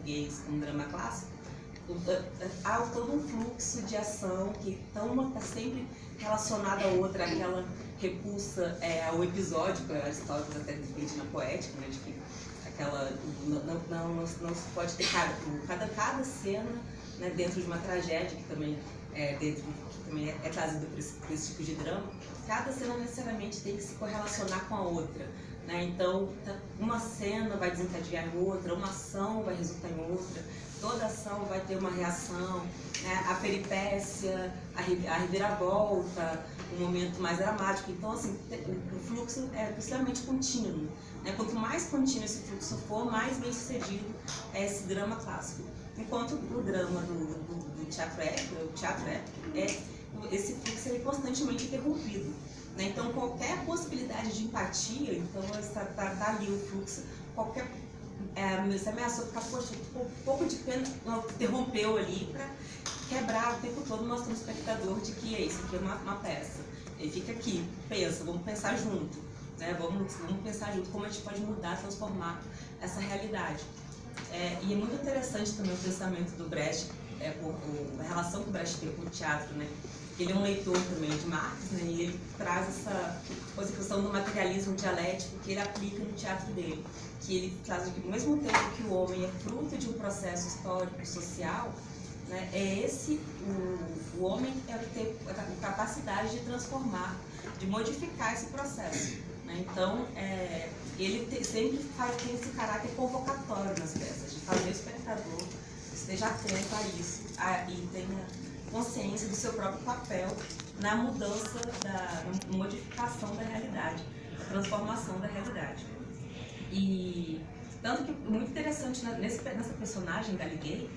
português como drama clássico, há todo um fluxo de ação que uma está sempre relacionada à outra, aquela repulsa ao episódio, que Aristóteles até defende na Poética, né, de que aquela não se pode ter cada cena, né, dentro de uma tragédia, que também é trazida por esse tipo de drama, cada cena necessariamente tem que se correlacionar com a outra, né? Então, uma cena vai desencadear em outra, uma ação vai resultar em outra, toda ação vai ter uma reação, né? A peripécia, a reviravolta, um momento mais dramático. Então, assim, o fluxo é extremamente contínuo, né? Quanto mais contínuo esse fluxo for, mais bem sucedido é esse drama clássico. Enquanto o drama do teatro épico, esse fluxo é constantemente interrompido, né? Então, qualquer possibilidade de empatia, então está ali o fluxo, se ameaçou ficar, poxa, um pouco de pena, interrompeu ali para quebrar o tempo todo, mostrando ao espectador de que isso aqui é uma peça. Ele fica aqui, pensa, vamos pensar junto, né? Vamos pensar junto como a gente pode mudar, transformar essa realidade. E é muito interessante também o pensamento do Brecht, a relação que o Brecht tem com o teatro, né? Ele é um leitor também de Marx, né? E ele traz essa questão do materialismo dialético que ele aplica no teatro dele, que ele traz que, ao mesmo tempo que o homem é fruto de um processo histórico social, né? O homem é que tem a capacidade de transformar, de modificar esse processo, né? Então, ele sempre tem esse caráter convocatório nas peças, de fazer o espectador esteja atento a isso e tenha consciência do seu próprio papel na mudança, na modificação da realidade, na transformação da realidade. E tanto que muito interessante nessa personagem da Gay,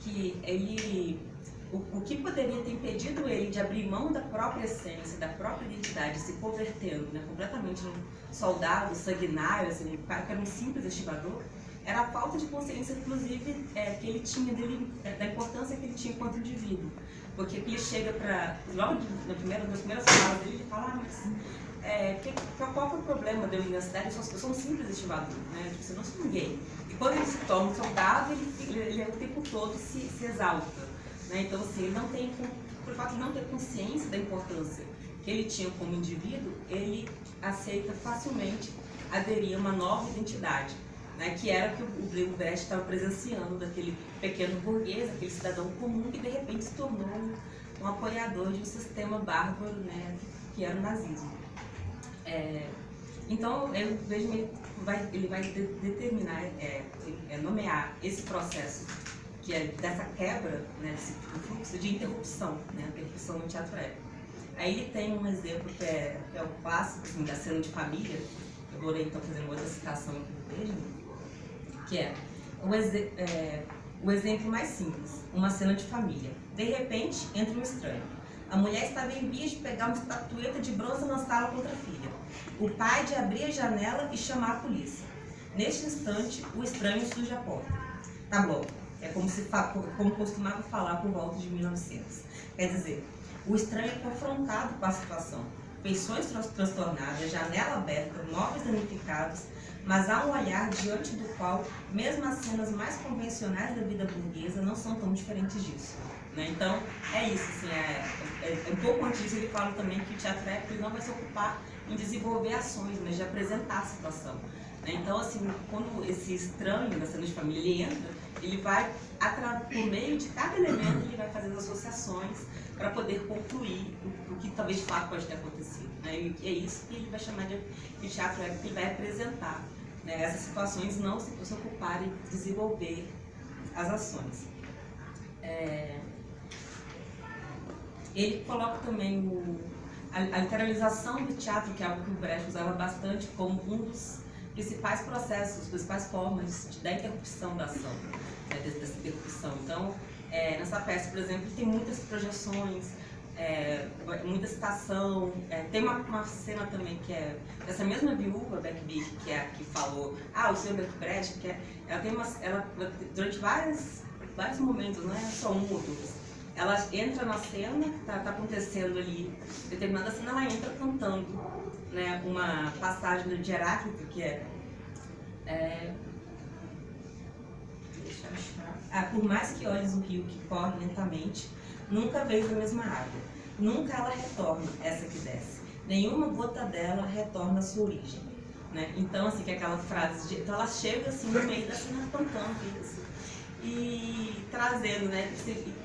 que o que poderia ter impedido ele de abrir mão da própria essência, da própria identidade, se convertendo, né, completamente num soldado sanguinário, assim, um cara que era um simples estivador, era a falta de consciência, inclusive, que ele tinha da importância que ele tinha enquanto indivíduo. Porque ele chega logo nas primeiras falas dele, ele fala, qual é o problema de eu ir na cidade? Eu sou um simples estivador, né? Tipo, eu não sou ninguém. E quando ele se torna um soldado, ele o tempo todo se exalta, né? Então, assim, ele não tem, por fato de não ter consciência da importância que ele tinha como indivíduo, ele aceita facilmente aderir a uma nova identidade, né, que era que o Brecht estava presenciando daquele pequeno burguês, aquele cidadão comum que de repente se tornou um apoiador de um sistema bárbaro, né, que era o nazismo. Então, eu vejo ele vai determinar, nomear esse processo, que é dessa quebra, né, desse fluxo de interrupção, né, a interrupção no teatro épico. Aí ele tem um exemplo que é o clássico, assim, da cena de família. Eu vou então fazer uma outra citação aqui do Benjamin, que é o exemplo mais simples, uma cena de família. De repente, entra um estranho. A mulher estava em vias de pegar uma estatueta de bronze e lançá-la contra a filha. O pai de abrir a janela e chamar a polícia. Neste instante, o estranho surge à porta. Tá bom, é como costumava falar por volta de 1900. Quer dizer, o estranho é confrontado com a situação. Feições transtornadas, janela aberta, móveis danificados, mas há um olhar diante do qual, mesmo as cenas mais convencionais da vida burguesa não são tão diferentes disso, né? Então, é isso, assim, um pouco antes disso ele fala também que o teatro épico não vai se ocupar em desenvolver ações, mas de apresentar a situação, né? Então, assim, quando esse estranho da cena de família ele entra, ele vai, por meio de cada elemento, ele vai fazendo associações para poder concluir o que talvez de fato pode ter acontecido, né? E é isso que ele vai chamar de teatro épico, que ele vai apresentar, né, essas situações, não se ocuparem de desenvolver as ações. Ele coloca também a literalização do teatro, que é algo que o Brecht usava bastante como um dos principais processos, principais formas da interrupção da ação, né, dessa interrupção. Então, nessa peça, por exemplo, tem muitas projeções, muita citação, tem uma cena também que é dessa mesma viúva, Beck Bick, que é a que falou, o senhor Beck Brecht, que ela durante vários momentos, não é só um ou dois, ela entra na cena, tá acontecendo ali, determinada cena, ela entra cantando, né, uma passagem de Heráclito, que deixa eu achar. por mais que olhes o rio que corre lentamente, nunca vês a mesma água. Nunca ela retorna, essa que desce. Nenhuma gota dela retorna à sua origem. Né? Então, assim, que é aquela frase, então ela chega assim no meio da cena cantando isso. E trazendo, né?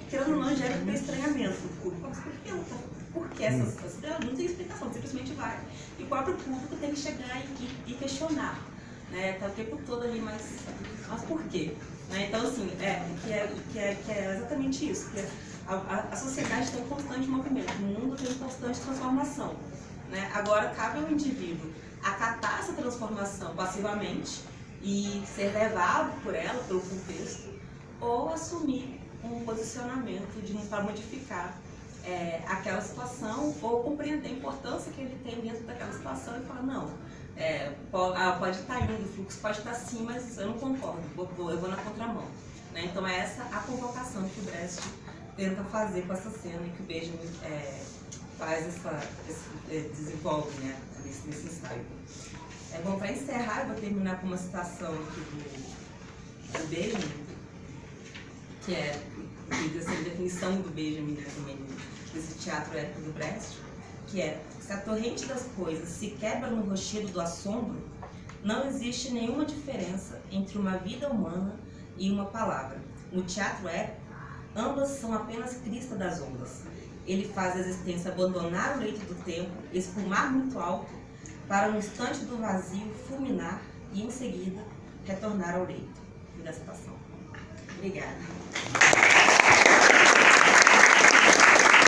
Querendo ou não, gera um estranhamento do público. Mas por que ela tá? Por que essas não tem explicação, simplesmente vai. E o próprio público tem que chegar e questionar. Né? Tá o tempo todo ali, mas por quê? Né? Então, assim, que é exatamente isso. Que a sociedade está em constante movimento, o mundo está em constante transformação. Né? Agora, cabe ao indivíduo acatar essa transformação passivamente e ser levado por ela, pelo contexto, ou assumir um posicionamento para modificar aquela situação, ou compreender a importância que ele tem dentro daquela situação e falar, não, pode estar indo, o fluxo pode estar sim, mas eu não concordo, eu vou na contramão. Né? Então é essa a convocação que o Brecht tenta fazer com essa cena e que o Benjamin desenvolve, né, nesse ensaio. Bom, para encerrar, eu vou terminar com uma citação aqui do Benjamin, que é a definição do Benjamin, né, também, desse teatro épico do Brecht, que é: se a torrente das coisas se quebra no rochedo do assombro, não existe nenhuma diferença entre uma vida humana e uma palavra. No teatro épico, ambas são apenas crista das ondas. Ele faz a existência abandonar o leito do tempo, espumar muito alto, para um instante do vazio fulminar e, em seguida, retornar ao leito. Fim da citação. Obrigada.